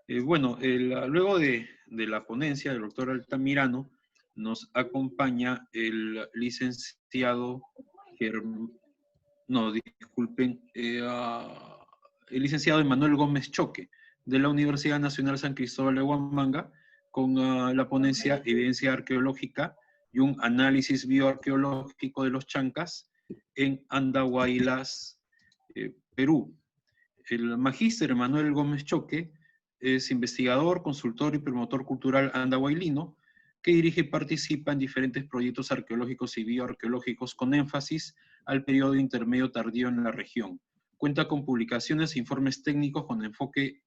Luego de la ponencia del doctor Altamirano, nos acompaña el licenciado el licenciado Emanuel Gómez Choque, de la Universidad Nacional San Cristóbal de Huamanga, con la ponencia Evidencia Arqueológica y un análisis bioarqueológico de los chancas en Andahuaylas, Perú. El magíster Emanuel Gómez Choque es investigador, consultor y promotor cultural andahuaylino que dirige y participa en diferentes proyectos arqueológicos y bioarqueológicos con énfasis al periodo intermedio tardío en la región. Cuenta con publicaciones e informes técnicos con enfoque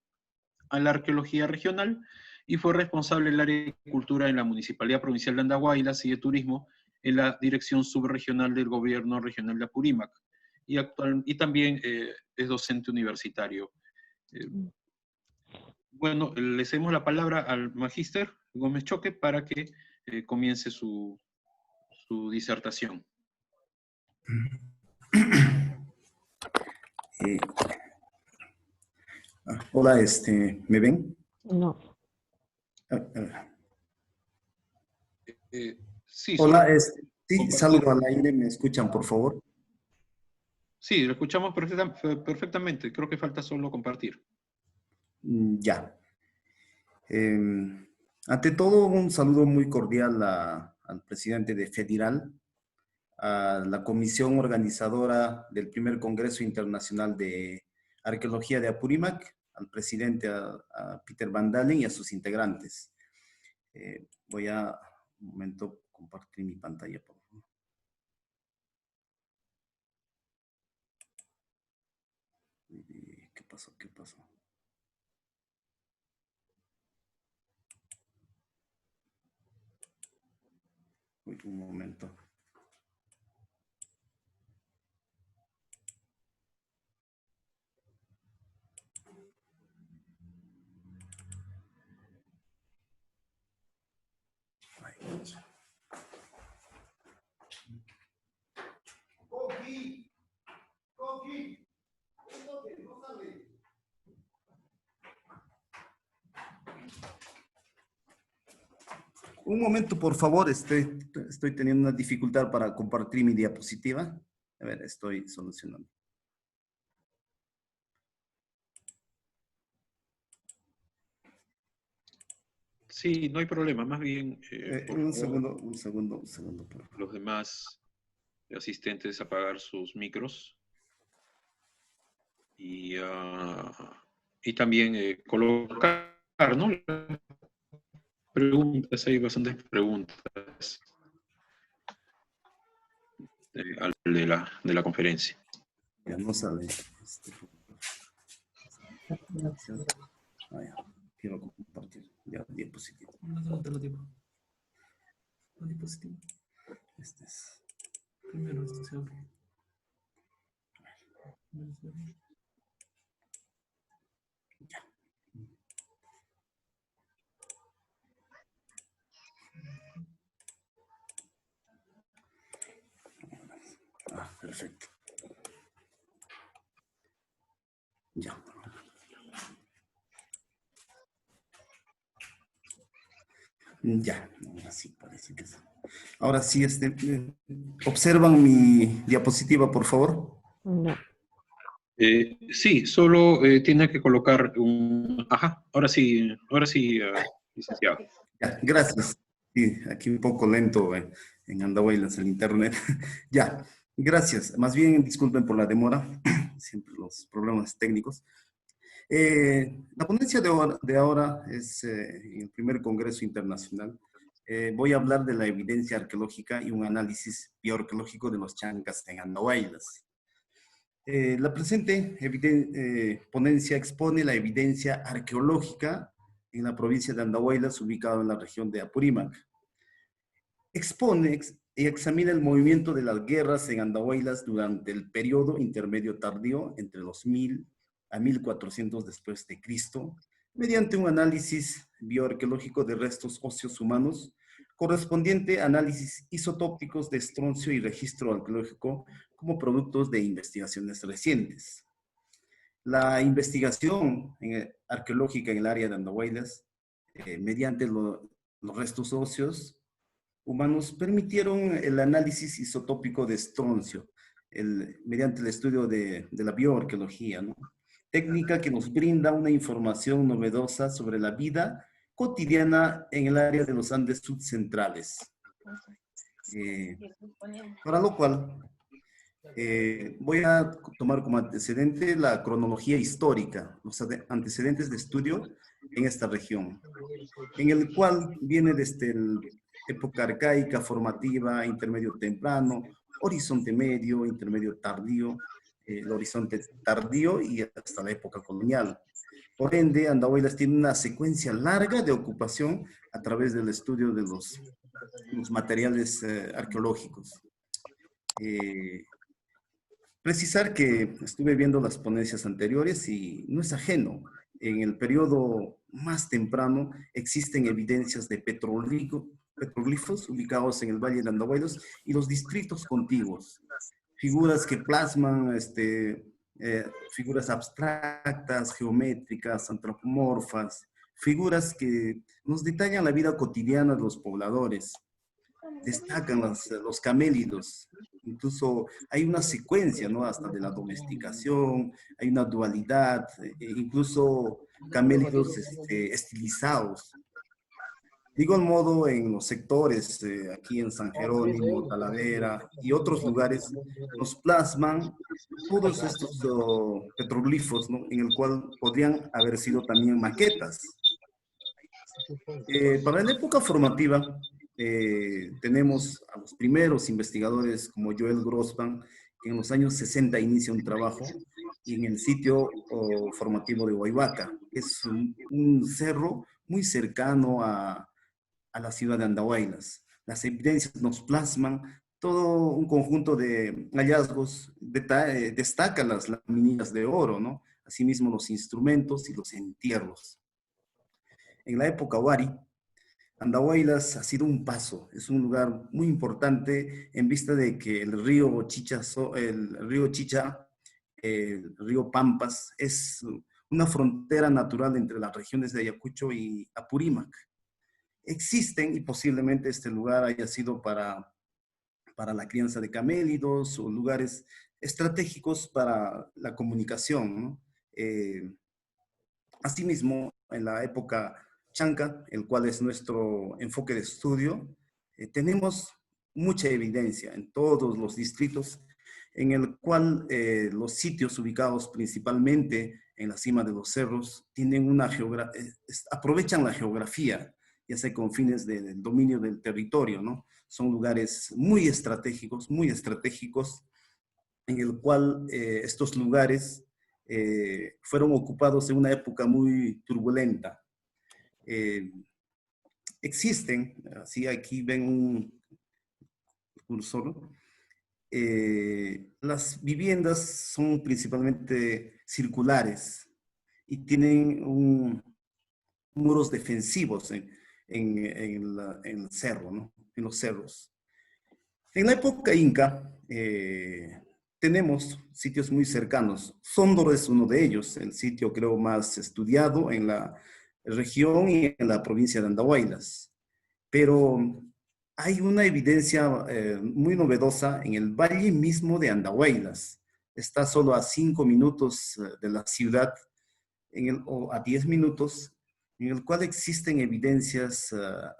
a la arqueología regional y fue responsable del área de cultura en la Municipalidad Provincial de Andahuaylas y de Turismo en la Dirección Subregional del Gobierno Regional de Apurímac. Y también es docente universitario. Le cedemos la palabra al magíster Gómez Choque para que comience su disertación. Hola, ¿me ven? No. Sí, hola, sí, saludo al aire, ¿me escuchan, por favor? Sí, lo escuchamos perfectamente. Creo que falta solo compartir. Ya. Ante todo, un saludo muy cordial al presidente de Federal, a la comisión organizadora del primer Congreso Internacional de Arqueología de Apurímac, al presidente, a Peter Van Dalen y a sus integrantes. Voy a, un momento, compartir mi pantalla, por favor. ¿Qué pasó? ¿Qué pasó? Un momento. Un momento, por favor, estoy teniendo una dificultad para compartir mi diapositiva. A ver, estoy solucionando. Sí, no hay problema. Más bien, un segundo, por favor. Los demás asistentes apagar sus micros. Y también colocar, ¿no? Preguntas, hay bastantes preguntas de la conferencia. Ya no sale. Ya, quiero compartir ya diapositiva. Este es. Primero esto se abre. Ya. Perfecto. Ya. Ya, ahora sí parece que es. Ahora sí, ¿observan mi diapositiva, por favor? No. Sí, solo tiene que colocar un... Ajá, ahora sí, licenciado. Ya, gracias. Sí, aquí un poco lento en Andahuaylas el internet. Ya, gracias. Más bien, disculpen por la demora, siempre los problemas técnicos. La ponencia de ahora es el primer Congreso Internacional. Voy a hablar de la evidencia arqueológica y un análisis bioarqueológico de los chancas en Andahuaylas. La presente ponencia expone la evidencia arqueológica en la provincia de Andahuaylas, ubicado en la región de Apurímac. Expone y examina el movimiento de las guerras en Andahuaylas durante el periodo intermedio tardío entre los 1000 a 1400 después de Cristo, mediante un análisis bioarqueológico de restos óseos humanos, correspondiente a análisis isotópicos de estroncio y registro arqueológico como productos de investigaciones recientes. La investigación arqueológica en el área de Andahuaylas, mediante los restos óseos humanos, permitieron el análisis isotópico de estroncio, mediante el estudio de la bioarqueología, ¿no? Técnica que nos brinda una información novedosa sobre la vida cotidiana en el área de los Andes subcentrales. Para lo cual, voy a tomar como antecedente la cronología histórica, los antecedentes de estudio en esta región, en el cual viene desde la época arcaica, formativa, intermedio temprano, horizonte medio, intermedio tardío, el horizonte tardío y hasta la época colonial. Por ende, Andahuaylas tiene una secuencia larga de ocupación a través del estudio de los materiales arqueológicos. Precisar que estuve viendo las ponencias anteriores y no es ajeno. En el periodo más temprano existen evidencias de petroglifos ubicados en el Valle de Andahuaylas y los distritos contiguos. Figuras que plasman figuras abstractas, geométricas, antropomorfas, figuras que nos detallan la vida cotidiana de los pobladores. Destacan los camélidos. Incluso hay una secuencia, ¿no? Hasta de la domesticación, hay una dualidad, incluso camélidos estilizados. De igual modo, en los sectores, aquí en San Jerónimo, Talavera y otros lugares, nos plasman todos estos petroglifos, ¿no? En el cual podrían haber sido también maquetas. Para la época formativa, tenemos a los primeros investigadores como Joel Grossman, que en los años 60 inicia un trabajo y en el sitio formativo de Huayhuaca. Es un cerro muy cercano a la ciudad de Andahuaylas. Las evidencias nos plasman todo un conjunto de hallazgos, destaca las laminillas de oro, ¿no? Asimismo los instrumentos y los entierros. En la época Huari, Andahuaylas ha sido un paso, es un lugar muy importante en vista de que el río Chicha, el río Pampas, es una frontera natural entre las regiones de Ayacucho y Apurímac. Existen, y posiblemente este lugar haya sido para la crianza de camélidos o lugares estratégicos para la comunicación, ¿no? Asimismo, en la época Chanca, el cual es nuestro enfoque de estudio, tenemos mucha evidencia en todos los distritos en el cual los sitios ubicados principalmente en la cima de los cerros tienen aprovechan la geografía, ya sea con fines del dominio del territorio, ¿no? Son lugares muy estratégicos en el cual estos lugares fueron ocupados en una época muy turbulenta. Existen, así aquí ven un cursor, las viviendas son principalmente circulares y tienen muros defensivos en el cerro, ¿no? En los cerros. En la época inca, tenemos sitios muy cercanos. Sóndor es uno de ellos, el sitio creo más estudiado en la región y en la provincia de Andahuaylas. Pero hay una evidencia muy novedosa en el valle mismo de Andahuaylas. Está solo a 5 minutos de la ciudad, o a 10 minutos, en el cual existen evidencias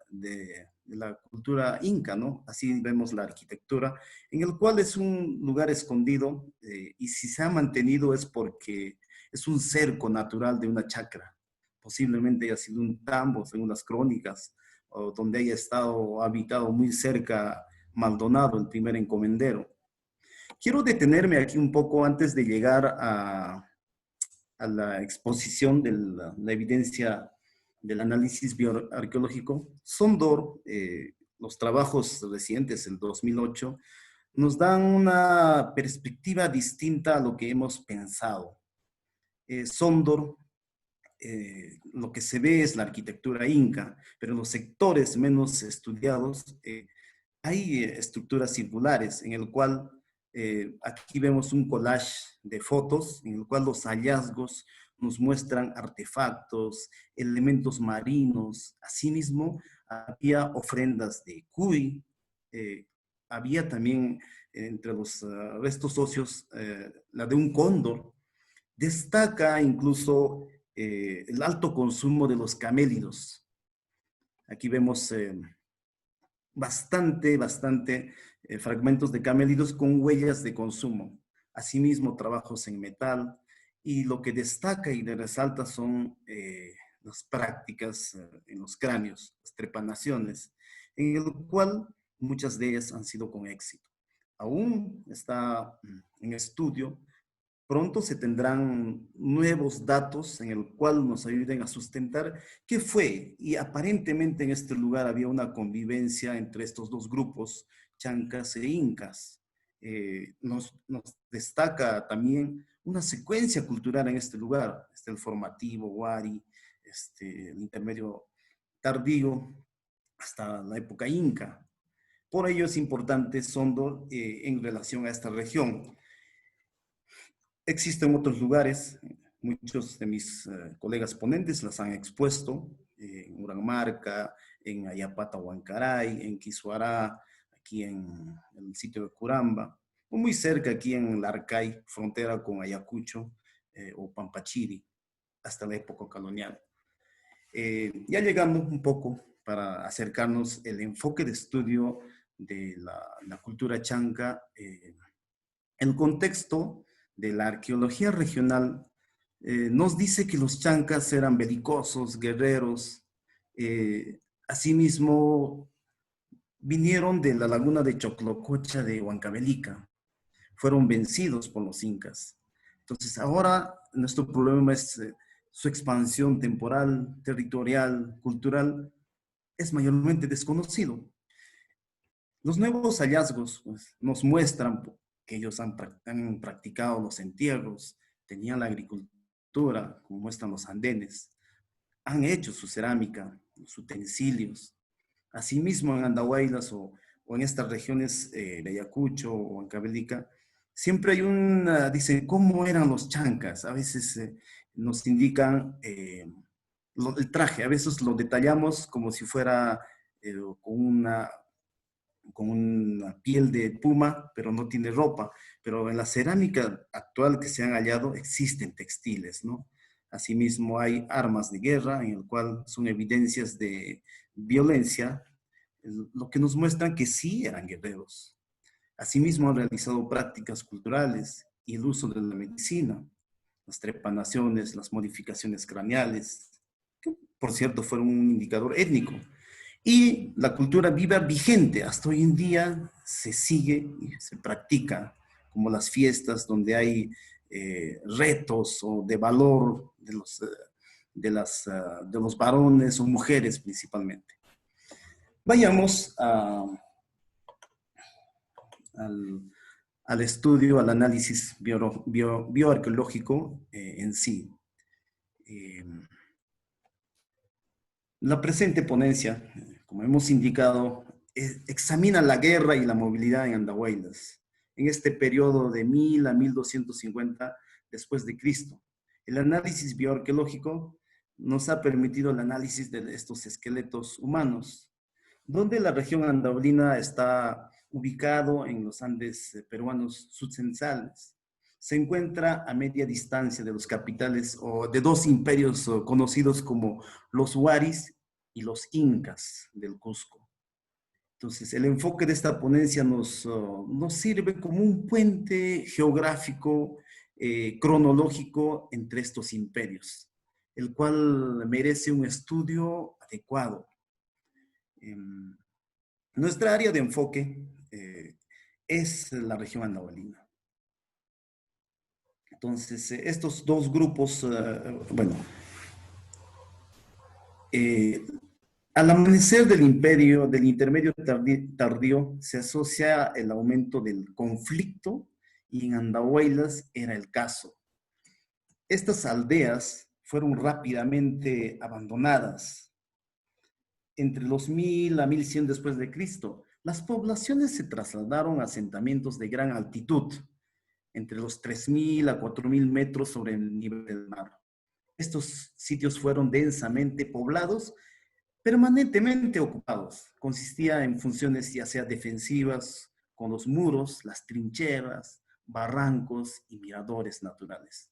de la cultura inca, ¿no? Así vemos la arquitectura, en el cual es un lugar escondido y si se ha mantenido es porque es un cerco natural de una chacra. Posiblemente haya sido un tambo, según las crónicas, o donde haya estado habitado muy cerca Maldonado, el primer encomendero. Quiero detenerme aquí un poco antes de llegar a la exposición de la evidencia del análisis bioarqueológico. Sondor, los trabajos recientes, el 2008, nos dan una perspectiva distinta a lo que hemos pensado. Sondor, lo que se ve es la arquitectura inca, pero en los sectores menos estudiados hay estructuras circulares en el cual Aquí vemos un collage de fotos en el cual los hallazgos nos muestran artefactos, elementos marinos. Asimismo, había ofrendas de cuy, había también entre los restos óseos la de un cóndor. Destaca incluso el alto consumo de los camélidos. Aquí vemos bastante fragmentos de camélidos con huellas de consumo. Asimismo, trabajos en metal. Y lo que destaca y resalta son las prácticas en los cráneos, las trepanaciones, en el cual muchas de ellas han sido con éxito. Aún está en estudio. Pronto se tendrán nuevos datos en el cual nos ayuden a sustentar qué fue. Y aparentemente en este lugar había una convivencia entre estos dos grupos, chancas e incas. Nos destaca también una secuencia cultural en este lugar. Está el formativo, Huari, el intermedio tardío, hasta la época inca. Por ello es importante Sondor en relación a esta región. Existen otros lugares, muchos de mis colegas ponentes las han expuesto, en Uranmarca, en Ayapata, Huancaray, en Quisuará, aquí en el sitio de Curamba, o muy cerca aquí en Larcay, frontera con Ayacucho o Pampachiri, hasta la época colonial. Ya llegando un poco para acercarnos el enfoque de estudio de la cultura chanca, el contexto de la arqueología regional nos dice que los chancas eran belicosos, guerreros. Asimismo, vinieron de la laguna de Choclococha de Huancavelica. Fueron vencidos por los incas. Entonces, ahora nuestro problema es su expansión temporal, territorial, cultural, es mayormente desconocido. Los nuevos hallazgos pues, nos muestran que ellos han practicado los entierros, tenían la agricultura, como muestran los andenes, han hecho su cerámica, los utensilios. Asimismo, en Andahuaylas o en estas regiones de Ayacucho o en Cabelica, siempre hay dicen, ¿cómo eran los chancas? A veces nos indican el traje, a veces lo detallamos como si fuera con una piel de puma, pero no tiene ropa. Pero en la cerámica actual que se han hallado existen textiles, ¿no? Asimismo hay armas de guerra, en el cual son evidencias de violencia, lo que nos muestran que sí eran guerreros. Asimismo han realizado prácticas culturales y el uso de la medicina, las trepanaciones, las modificaciones craneales, que por cierto fueron un indicador étnico. Y la cultura viva vigente, hasta hoy en día se sigue y se practica, como las fiestas donde hay retos o de valor de los varones o mujeres principalmente. Vayamos al estudio, al análisis bioarqueológico en sí. La presente ponencia, como hemos indicado, examina la guerra y la movilidad en Andahuaylas en este periodo de 1000 a 1250 después de Cristo. El análisis bioarqueológico nos ha permitido el análisis de estos esqueletos humanos, donde la región andahuaylina está ubicado en los Andes peruanos subcensales. Se encuentra a media distancia de los capitales o de dos imperios conocidos como los Huaris y los Incas del Cusco. Entonces, el enfoque de esta ponencia nos sirve como un puente geográfico, cronológico entre estos imperios, el cual merece un estudio adecuado. Nuestra área de enfoque es la región andahuaylina. Entonces, estos dos grupos, al amanecer del intermedio tardío, se asocia el aumento del conflicto y en Andahuaylas era el caso. Estas aldeas fueron rápidamente abandonadas. Entre los 1000 a 1100 después de Cristo, Las poblaciones se trasladaron a asentamientos de gran altitud, entre los 3.000 a 4.000 metros sobre el nivel del mar. Estos sitios fueron densamente poblados, permanentemente ocupados. Consistía en funciones ya sea defensivas, con los muros, las trincheras, barrancos y miradores naturales.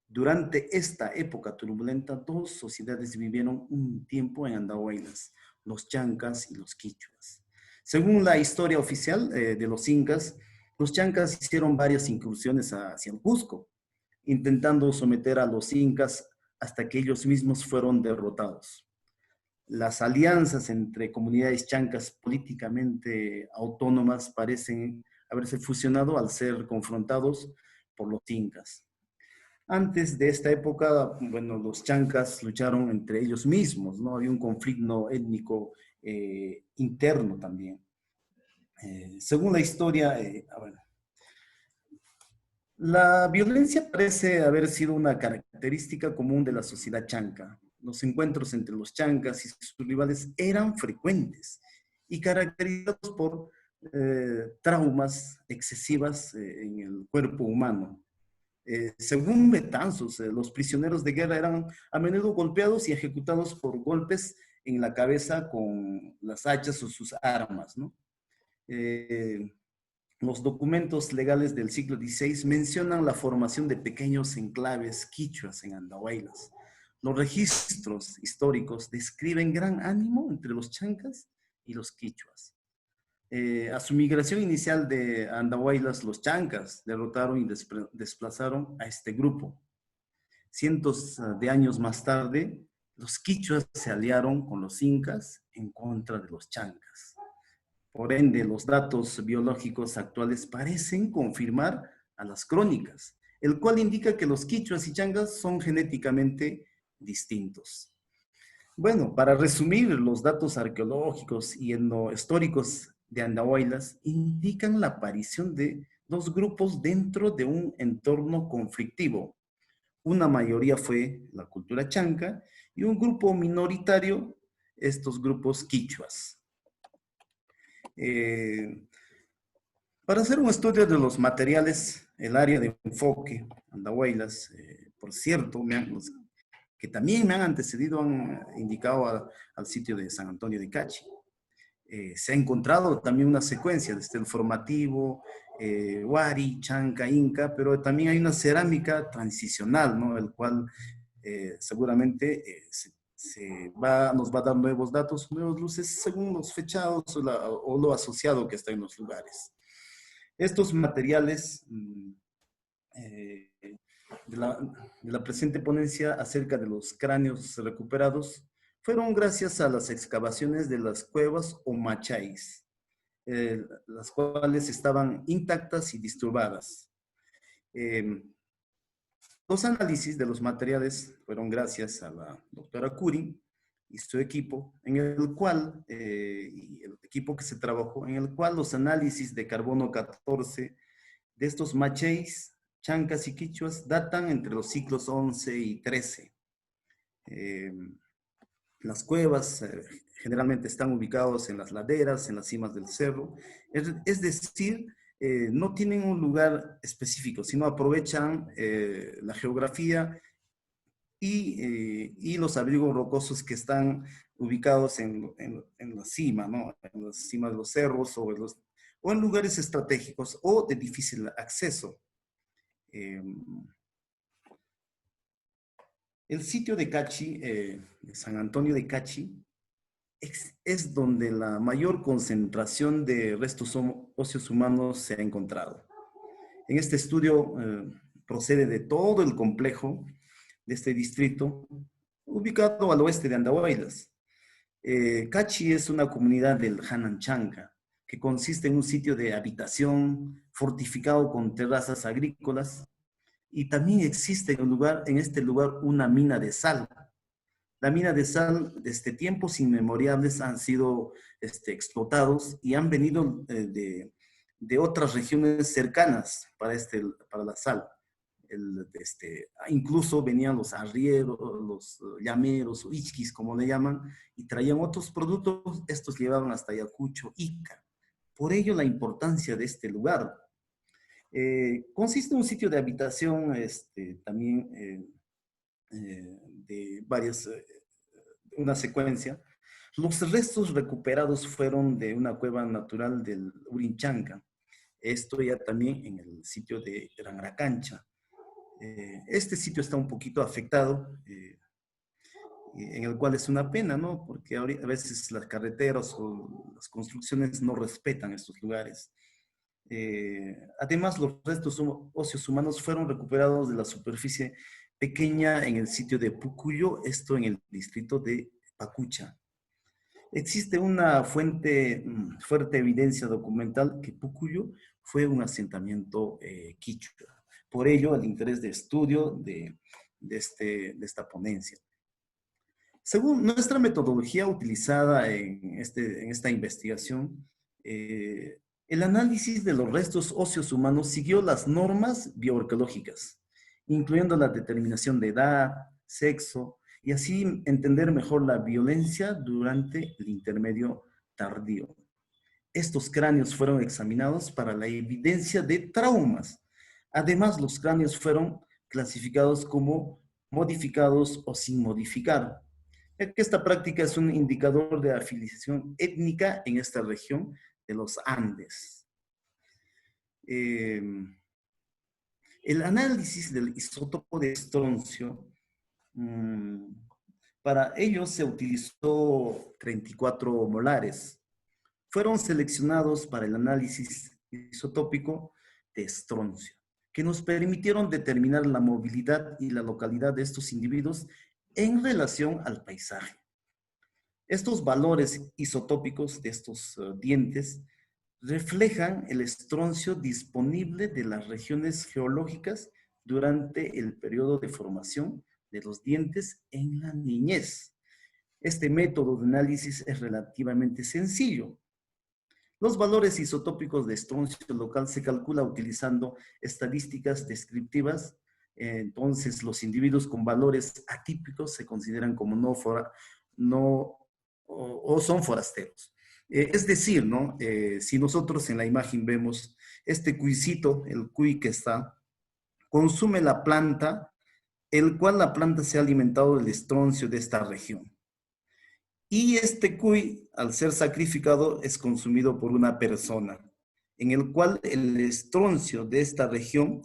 Durante esta época turbulenta, dos sociedades vivieron un tiempo en Andahuaylas, los chancas y los quichuas. Según la historia oficial de los incas, los chancas hicieron varias incursiones hacia el Cusco, intentando someter a los incas hasta que ellos mismos fueron derrotados. Las alianzas entre comunidades chancas políticamente autónomas parecen haberse fusionado al ser confrontados por los incas. Antes de esta época, bueno, los chancas lucharon entre ellos mismos, ¿no? Había un conflicto étnico interno también. Según la historia, bueno, la violencia parece haber sido una característica común de la sociedad chanca. Los encuentros entre los chancas y sus rivales eran frecuentes y caracterizados por traumas excesivas en el cuerpo humano. Según Betanzos, los prisioneros de guerra eran a menudo golpeados y ejecutados por golpes en la cabeza con las hachas o sus armas, ¿no? Los documentos legales del siglo XVI mencionan la formación de pequeños enclaves quichuas en Andahuaylas. Los registros históricos describen gran ánimo entre los chancas y los quichuas. A su migración inicial de Andahuaylas, los chancas derrotaron y desplazaron a este grupo. Cientos de años más tarde, los quichuas se aliaron con los incas en contra de los chancas. Por ende, los datos biológicos actuales parecen confirmar a las crónicas, el cual indica que los quichuas y chancas son genéticamente distintos. Bueno, para resumir, los datos arqueológicos y etnohistóricos de Andahuaylas indican la aparición de dos grupos dentro de un entorno conflictivo. Una mayoría fue la cultura chanca y un grupo minoritario, estos grupos quichuas. Para hacer un estudio de los materiales, el área de enfoque, Andahuaylas, por cierto, que también me han antecedido, han indicado al sitio de San Antonio de Cachi. Se ha encontrado también una secuencia desde el formativo, Huari, Chanca, Inca, pero también hay una cerámica transicional, ¿no? El cual seguramente nos va a dar nuevos datos, nuevas luces según los fechados o lo asociado que está en los lugares. Estos materiales de la presente ponencia acerca de los cráneos recuperados fueron gracias a las excavaciones de las cuevas o macháis, las cuales estaban intactas y disturbadas. Los análisis de los materiales fueron gracias a la doctora Curie y su equipo, en el cual, y el equipo que se trabajó, en el cual los análisis de carbono 14 de estos machéis, chancas y quichuas datan entre los siglos 11 y 13. Las cuevas generalmente están ubicados en las laderas, en las cimas del cerro, es decir, no tienen un lugar específico, sino aprovechan la geografía y los abrigos rocosos que están ubicados en la cima, ¿no? En la cima de los cerros o en lugares estratégicos o de difícil acceso. El sitio de Cachi, de San Antonio de Cachi, es donde la mayor concentración de restos óseos humanos se ha encontrado. En este estudio procede de todo el complejo de este distrito, ubicado al oeste de Andahuaylas. Cachi es una comunidad del Hanan Chanca, que consiste en un sitio de habitación fortificado con terrazas agrícolas, y también existe en este lugar una mina de sal. La mina de sal, desde tiempos inmemoriales, han sido explotados y han venido de otras regiones cercanas para la sal. Incluso venían los arrieros, los llameros, o ichquis, como le llaman, y traían otros productos. Estos llevaban hasta Ayacucho, Ica. Por ello, la importancia de este lugar. Consiste en un sitio de habitación también de varias, una secuencia. Los restos recuperados fueron de una cueva natural del Urinchanca. Esto ya también en el sitio de Ranracancha. Este sitio está un poquito afectado, en el cual es una pena, ¿no? Porque a veces las carreteras o las construcciones no respetan estos lugares. Además, los restos óseos humanos fueron recuperados de la superficie pequeña en el sitio de Pucuyo, esto en el distrito de Pacucha. Existe una fuerte evidencia documental que Pucuyo fue un asentamiento quichua. Por ello, el interés de estudio de esta ponencia. Según nuestra metodología utilizada en esta investigación, el análisis de los restos óseos humanos siguió las normas bioarqueológicas, incluyendo la determinación de edad, sexo, y así entender mejor la violencia durante el intermedio tardío. Estos cráneos fueron examinados para la evidencia de traumas. Además, los cráneos fueron clasificados como modificados o sin modificar, ya que esta práctica es un indicador de afiliación étnica en esta región de los Andes. El análisis del isótopo de estroncio, para ello se utilizó 34 molares. Fueron seleccionados para el análisis isotópico de estroncio, que nos permitieron determinar la movilidad y la localidad de estos individuos en relación al paisaje. Estos valores isotópicos de estos dientes reflejan el estroncio disponible de las regiones geológicas durante el periodo de formación de los dientes en la niñez. Este método de análisis es relativamente sencillo. Los valores isotópicos de estroncio local se calcula utilizando estadísticas descriptivas. Entonces, los individuos con valores atípicos se consideran como o son forasteros. Es decir, ¿no? Si nosotros en la imagen vemos este cuicito, el cuy que está, consume la planta, el cual la planta se ha alimentado del estroncio de esta región. Y este cuy, al ser sacrificado, es consumido por una persona, en el cual el estroncio de esta región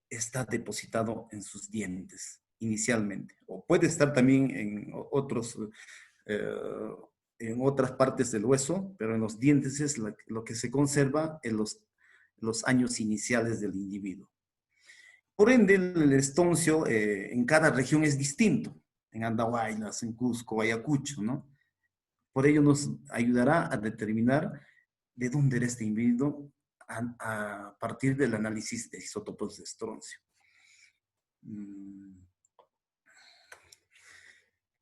está depositado en sus dientes, inicialmente. O puede estar también en en otras partes del hueso, pero en los dientes es lo que se conserva en los años iniciales del individuo. Por ende, el estroncio en cada región es distinto. En Andahuaylas, en Cusco, Ayacucho, ¿no? Por ello nos ayudará a determinar de dónde era este individuo a partir del análisis de isótopos de estroncio.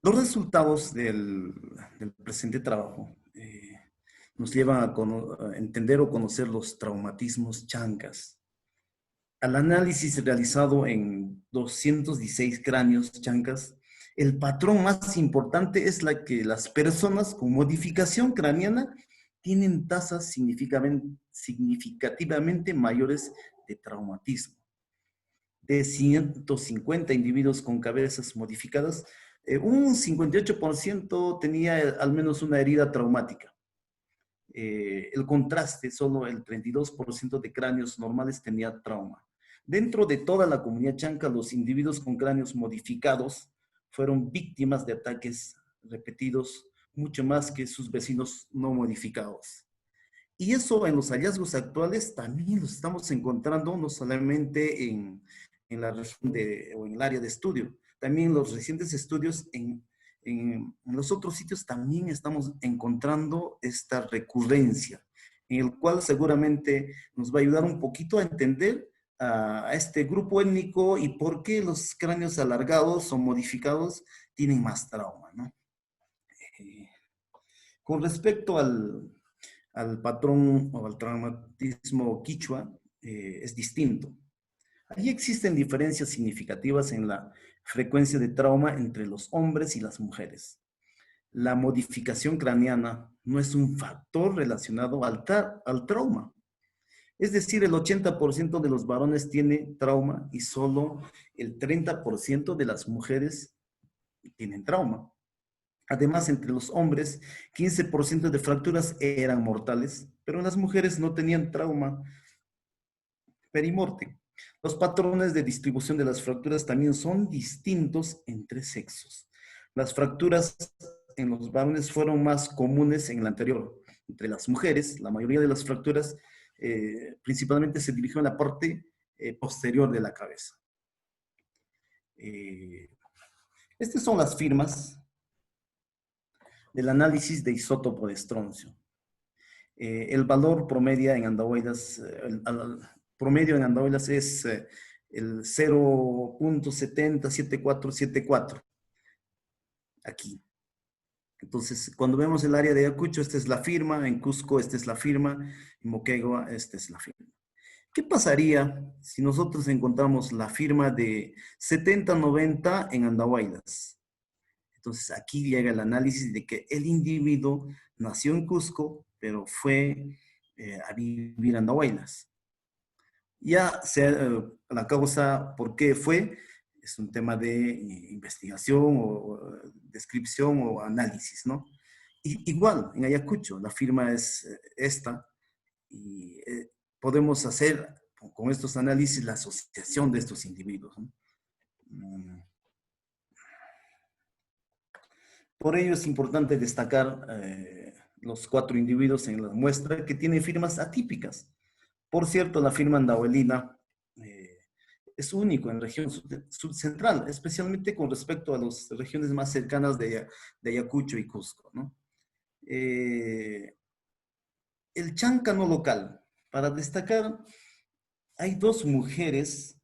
Los resultados del presente trabajo nos llevan a entender o conocer los traumatismos chancas. Al análisis realizado en 216 cráneos chancas, el patrón más importante es la que las personas con modificación craneana tienen tasas significativamente mayores de traumatismo. De 150 individuos con cabezas modificadas, un 58% tenía al menos una herida traumática. El contraste, solo el 32% de cráneos normales tenía trauma. Dentro de toda la comunidad chanca, los individuos con cráneos modificados fueron víctimas de ataques repetidos, mucho más que sus vecinos no modificados. Y eso en los hallazgos actuales también los estamos encontrando no solamente en la región o en el área de estudio, también los recientes estudios en los otros sitios también estamos encontrando esta recurrencia, en el cual seguramente nos va a ayudar un poquito a entender a este grupo étnico y por qué los cráneos alargados o modificados tienen más trauma, ¿no? Con respecto al patrón o al traumatismo quichua, es distinto. Allí existen diferencias significativas en la frecuencia de trauma entre los hombres y las mujeres. la modificación craneana no es un factor relacionado al trauma. Es decir, el 80% de los varones tiene trauma y solo el 30% de las mujeres tienen trauma. Además, entre los hombres, 15% de fracturas eran mortales, pero las mujeres no tenían trauma perimortem. Los patrones de distribución de las fracturas también son distintos entre sexos. Las fracturas en los varones fueron más comunes en el anterior. Entre las mujeres, la mayoría de las fracturas principalmente se dirigieron a la parte posterior de la cabeza. Estas son las firmas del análisis de isótopo de estroncio. El valor promedio en andaoidas, promedio en andaoidas es el 0.707474. Aquí. Entonces, cuando vemos el área de Ayacucho, esta es la firma, en Cusco esta es la firma, en Moquegua esta es la firma. ¿Qué pasaría si nosotros encontramos la firma de 70-90 en Andahuaylas? Entonces, aquí llega el análisis de que el individuo nació en Cusco, pero fue a vivir a Andahuaylas. Ya la causa por qué fue, es un tema de investigación o descripción o análisis, ¿no? Igual, en Ayacucho, la firma es esta y podemos hacer con estos análisis la asociación de estos individuos, ¿no? Por ello es importante destacar los 4 individuos en la muestra que tienen firmas atípicas. Por cierto, la firma andahuelina es único en la región subcentral, especialmente con respecto a las regiones más cercanas de Ayacucho y Cusco, ¿no? El chanca no local. Para destacar, hay 2 mujeres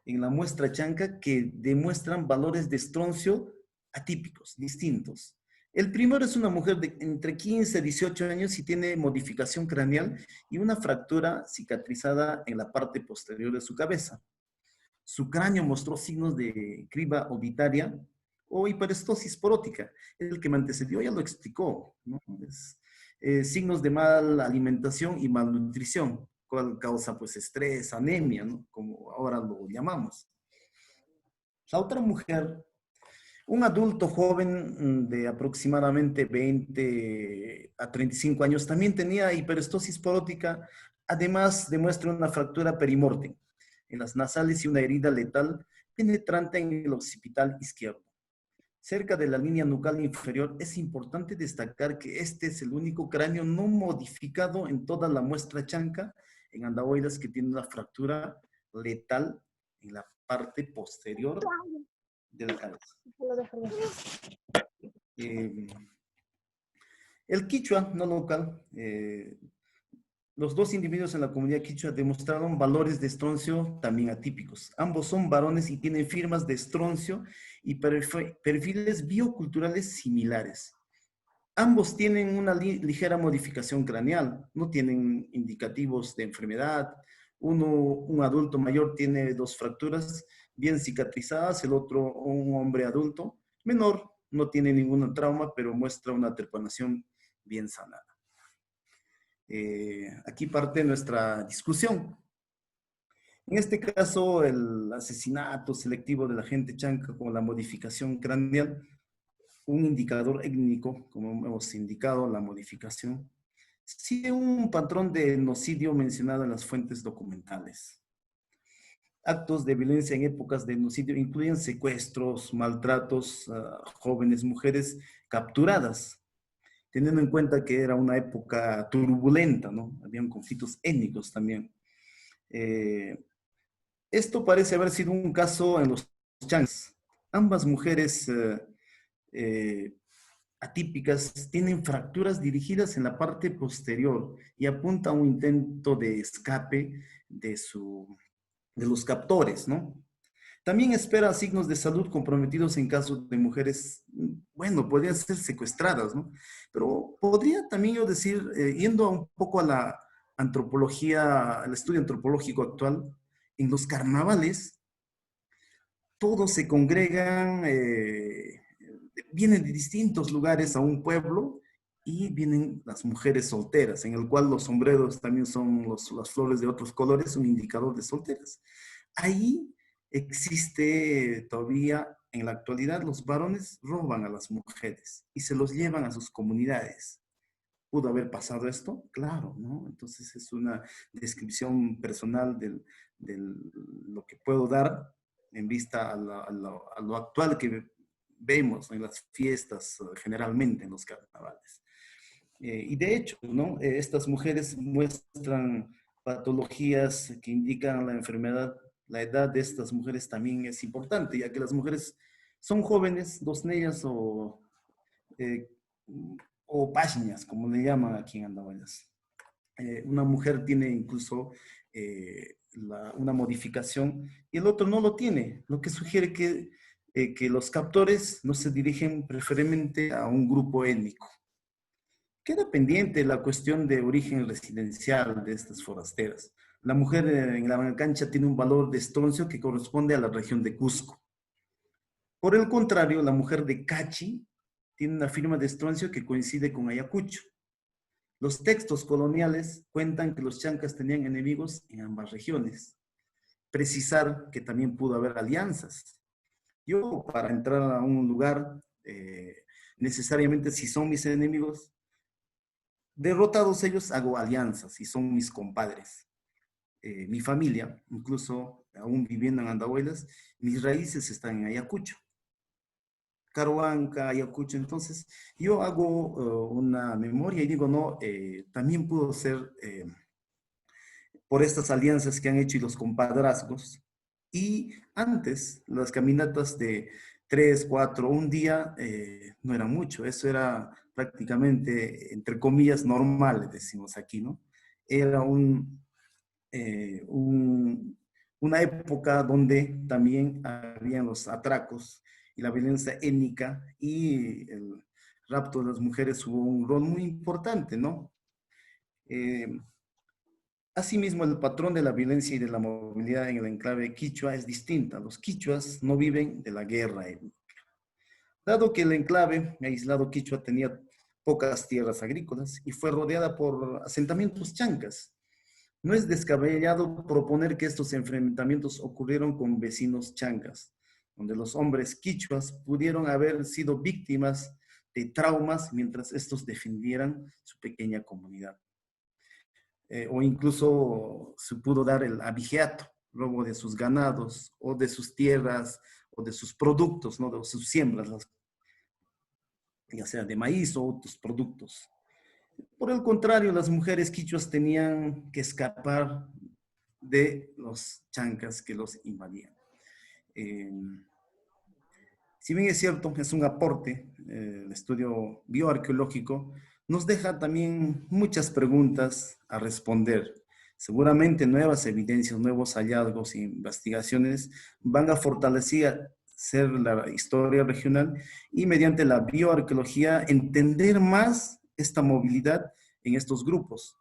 en la muestra chanca que demuestran valores de estroncio atípicos, distintos. El primero es una mujer de entre 15 y 18 años y tiene modificación craneal y una fractura cicatrizada en la parte posterior de su cabeza. Su cráneo mostró signos de criba orbitaria o hiperestosis porótica. El que me antecedió ya lo explicó, ¿no? Signos de mala alimentación y malnutrición, cual causa pues estrés, anemia, ¿no? Como ahora lo llamamos. La otra mujer, un adulto joven de aproximadamente 20 a 35 años, también tenía hiperestosis porótica, además demuestra una fractura perimortem en las nasales y una herida letal penetrante en el occipital izquierdo. Cerca de la línea nucal inferior es importante destacar que este es el único cráneo no modificado en toda la muestra chanca en andahuaylas que tiene una fractura letal en la parte posterior de la cabeza. El quichua no local, los 2 individuos en la comunidad quichua demostraron valores de estroncio también atípicos. Ambos son varones y tienen firmas de estroncio y perfiles bioculturales similares. Ambos tienen una ligera modificación craneal, no tienen indicativos de enfermedad. Un adulto mayor tiene 2 fracturas bien cicatrizadas, el otro, un hombre adulto menor, no tiene ningún trauma, pero muestra una trepanación bien sanada. Aquí parte nuestra discusión. En este caso, el asesinato selectivo de la gente chanca con la modificación craneal, un indicador étnico, como hemos indicado, la modificación, sigue un patrón de genocidio mencionado en las fuentes documentales. Actos de violencia en épocas de genocidio incluyen secuestros, maltratos a jóvenes mujeres capturadas, teniendo en cuenta que era una época turbulenta, ¿no? Habían conflictos étnicos también. Esto parece haber sido un caso en los changs. Ambas mujeres atípicas tienen fracturas dirigidas en la parte posterior y apunta a un intento de escape de los captores, ¿no? También espera signos de salud comprometidos en caso de mujeres, bueno, podrían ser secuestradas, ¿no? Pero podría también yo decir, yendo un poco a la antropología, al estudio antropológico actual, en los carnavales, todos se congregan, vienen de distintos lugares a un pueblo y vienen las mujeres solteras, en el cual los sombreros también son las flores de otros colores, un indicador de solteras. Ahí existe todavía, en la actualidad, los varones roban a las mujeres y se los llevan a sus comunidades. ¿Pudo haber pasado esto? Claro, ¿no? Entonces es una descripción personal de lo que puedo dar en vista a lo actual que vemos en las fiestas, generalmente en los carnavales. Y de hecho, ¿no? Estas mujeres muestran patologías que indican la enfermedad. La edad de estas mujeres también es importante, ya que las mujeres son jóvenes, dosnellas eh, o páginas, como le llaman aquí en Andahuaylas. Una mujer tiene incluso una modificación y el otro no lo tiene, lo que sugiere que los captores no se dirigen preferentemente a un grupo étnico. Queda pendiente la cuestión de origen residencial de estas forasteras. La mujer en la cancha tiene un valor de estroncio que corresponde a la región de Cusco. Por el contrario, la mujer de Cachi tiene una firma de estroncio que coincide con Ayacucho. Los textos coloniales cuentan que los chancas tenían enemigos en ambas regiones. Precisar que también pudo haber alianzas. Yo, para entrar a un lugar, necesariamente si son mis enemigos, derrotados ellos, hago alianzas y son mis compadres. Mi familia, incluso aún viviendo en Andahuaylas, mis raíces están en Ayacucho. Caruanca, Ayacucho. Entonces, yo hago una memoria y digo, no, también pudo ser por estas alianzas que han hecho y los compadrazgos. Y antes, las caminatas de 3, 4, un día, no era mucho. Eso era prácticamente, entre comillas, normal, decimos aquí, ¿no? Era una época donde también habían los atracos y la violencia étnica y el rapto de las mujeres jugó un rol muy importante, ¿no? Asimismo, el patrón de la violencia y de la movilidad en el enclave quichua es distinta. Los quichuas no viven de la guerra étnica. Dado que el enclave aislado quichua tenía pocas tierras agrícolas y fue rodeada por asentamientos chancas, no es descabellado proponer que estos enfrentamientos ocurrieron con vecinos chancas, donde los hombres quichuas pudieron haber sido víctimas de traumas mientras estos defendieran su pequeña comunidad. O incluso se pudo dar el abigeato, robo de sus ganados o de sus tierras o de sus productos, ¿no? De sus siembras, ya sea de maíz o otros productos. Por el contrario, las mujeres quichuas tenían que escapar de los chancas que los invadían. Si bien es cierto, es un aporte, el estudio bioarqueológico nos deja también muchas preguntas a responder. Seguramente nuevas evidencias, nuevos hallazgos e investigaciones van a fortalecer la historia regional y mediante la bioarqueología entender más esta movilidad en estos grupos,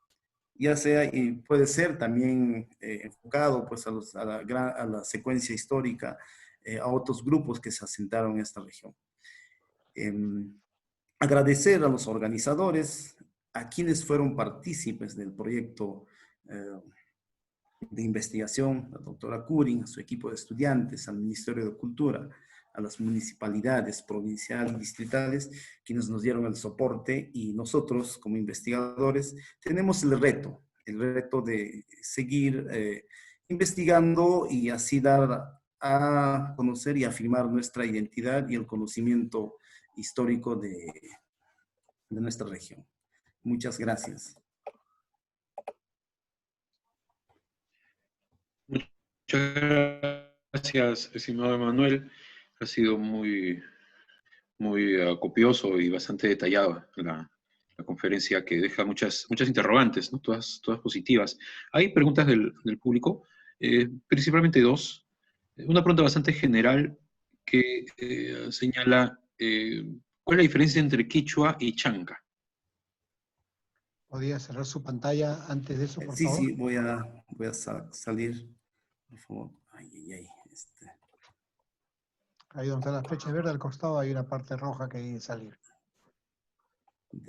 ya sea y puede ser también enfocado pues a la secuencia histórica, a otros grupos que se asentaron en esta región. Agradecer a los organizadores, a quienes fueron partícipes del proyecto de investigación, la doctora Curin, a su equipo de estudiantes, al Ministerio de Cultura, a las municipalidades provinciales y distritales, quienes nos dieron el soporte, y nosotros como investigadores tenemos el reto de seguir investigando y así dar a conocer y afirmar nuestra identidad y el conocimiento histórico de nuestra región. Muchas gracias. Muchas gracias, estimado Emanuel. Ha sido muy copioso y bastante detallada la conferencia, que deja muchas interrogantes, ¿no? Todas positivas. Hay preguntas del público, principalmente dos. Una pregunta bastante general que señala ¿cuál es la diferencia entre quichua y chanca? ¿Podría cerrar su pantalla antes de eso, por Sí, favor? sí, voy a salir, por favor. Ay. Ahí donde está la flecha verde al costado hay una parte roja que hay que salir.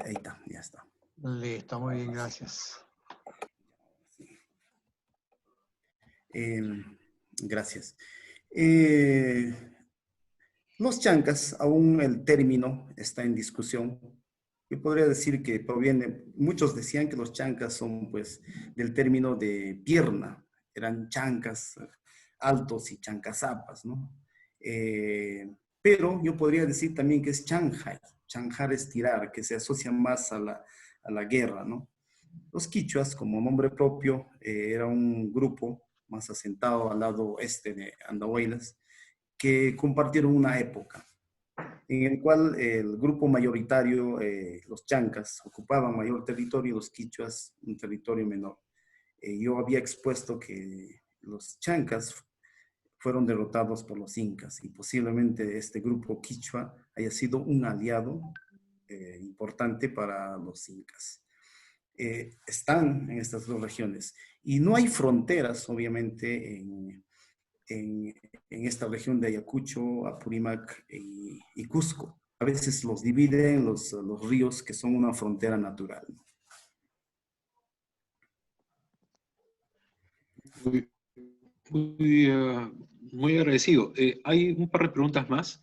Ahí está, ya está. Listo, muy bien, gracias. Gracias. Los chancas, aún el término está en discusión. Yo podría decir que proviene, muchos decían que los chancas son pues del término de pierna, eran chancas altos y chancazapas, ¿no? Pero yo podría decir también que es chanjay, chanjar es tirar, que se asocia más a la guerra, ¿no? Los quichuas, como nombre propio, era un grupo más asentado al lado este de Andahuaylas, que compartieron una época en el cual el grupo mayoritario, los chancas, ocupaban mayor territorio y los quichuas un territorio menor. Yo había expuesto que los chancas fueron derrotados por los incas y posiblemente este grupo quichua haya sido un aliado importante para los incas. Están en estas dos regiones y no hay fronteras, obviamente, en esta región de Ayacucho, Apurímac y Cusco. A veces los dividen los ríos que son una frontera natural. Muy, muy agradecido. Hay un par de preguntas más.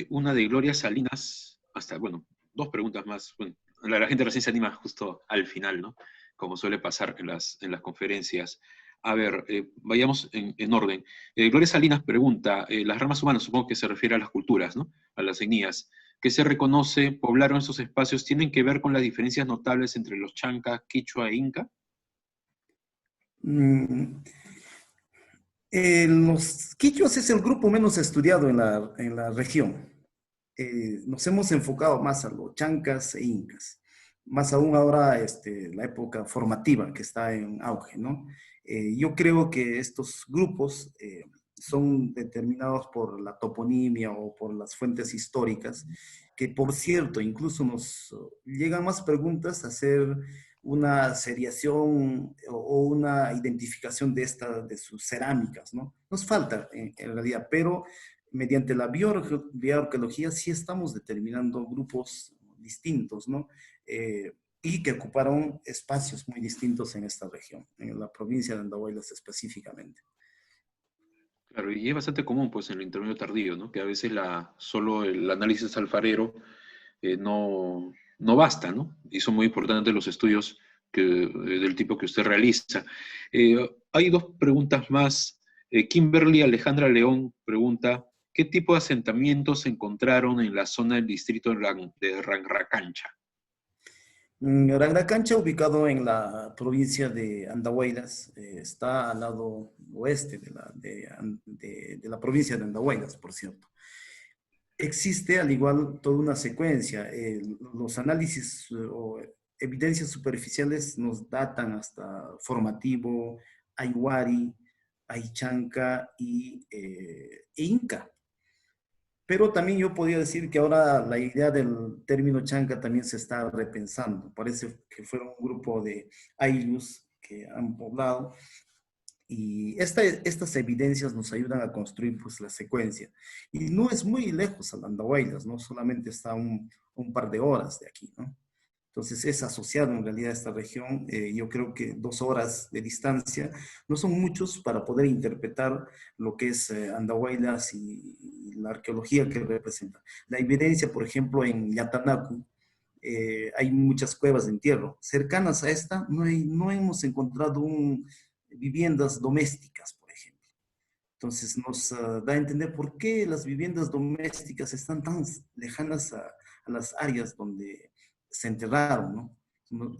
Una de Gloria Salinas, bueno, dos preguntas más. Bueno, la gente recién se anima justo al final, ¿no? Como suele pasar en las conferencias. A ver, vayamos en orden. Gloria Salinas pregunta, las ramas humanas, supongo que se refiere a las culturas, ¿no? A las etnias, que se reconoce, poblaron esos espacios, ¿tienen que ver con las diferencias notables entre los chanca, quichua e inca? Los quichuas es el grupo menos estudiado en la región. Nos hemos enfocado más a los chancas e incas, más aún ahora la época formativa que está en auge, ¿no? Yo creo que estos grupos son determinados por la toponimia o por las fuentes históricas, que por cierto, incluso nos llegan más preguntas a hacer una seriación o una identificación de sus cerámicas, ¿no? Nos falta en realidad, pero mediante la bioarqueología sí estamos determinando grupos distintos, ¿no? Y que ocuparon espacios muy distintos en esta región, en la provincia de Andahuaylas específicamente. Claro, y es bastante común pues en el intermedio tardío, ¿no? Que a veces solo el análisis alfarero no basta, ¿no? Y son muy importantes los estudios del tipo que usted realiza. Hay dos preguntas más. Kimberly Alejandra León pregunta, ¿qué tipo de asentamientos se encontraron en la zona del distrito de Ranracancha? Ranracancha, ubicado en la provincia de Andahuaylas, está al lado oeste de la provincia de Andahuaylas, por cierto. Existe al igual toda una secuencia. Los análisis o evidencias superficiales nos datan hasta Formativo, Ayhuari, Aychanca e Inca. Pero también yo podría decir que ahora la idea del término chanca también se está repensando. Parece que fueron un grupo de ayllus que han poblado y estas evidencias nos ayudan a construir pues la secuencia. Y no es muy lejos a Andahuaylas, ¿no? Solamente está un par de horas de aquí, ¿no? Entonces es asociado en realidad a esta región. Yo creo que 2 horas de distancia no son muchos para poder interpretar lo que es Andahuaylas y la arqueología que representa. La evidencia, por ejemplo, en Yatanacu, hay muchas cuevas de entierro. Cercanas a esta no hemos encontrado viviendas domésticas, por ejemplo. Entonces nos da a entender por qué las viviendas domésticas están tan lejanas a las áreas donde se enterraron, ¿no?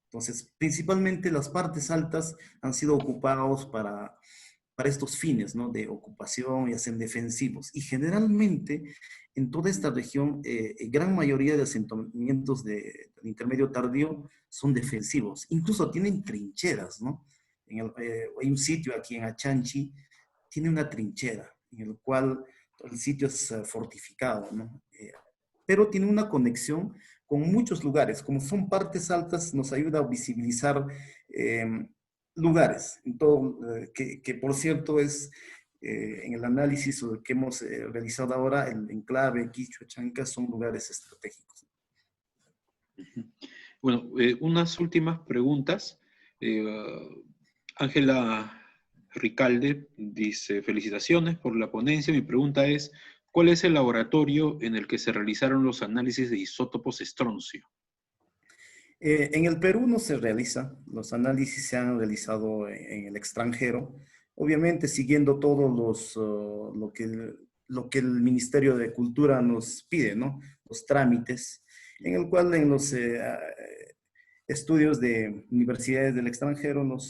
Entonces, principalmente las partes altas han sido ocupados para estos fines, ¿no? De ocupación y hacen defensivos. Y generalmente en toda esta región, gran mayoría de asentamientos del intermedio tardío son defensivos. Incluso tienen trincheras, ¿no? Hay un sitio aquí en Achanchi, tiene una trinchera, en el cual el sitio es fortificado, ¿no? Pero tiene una conexión con muchos lugares. Como son partes altas, nos ayuda a visibilizar lugares, en todo, que por cierto es en el análisis que hemos realizado ahora, el enclave, Quichua, Chanca, son lugares estratégicos. Bueno, unas últimas preguntas. Ángela Ricalde dice, felicitaciones por la ponencia. Mi pregunta es, ¿cuál es el laboratorio en el que se realizaron los análisis de isótopos estroncio? En el Perú no se realiza, los análisis se han realizado en el extranjero, obviamente siguiendo todos lo que el Ministerio de Cultura nos pide, ¿no? Los trámites, en el cual en los estudios de universidades del extranjero nos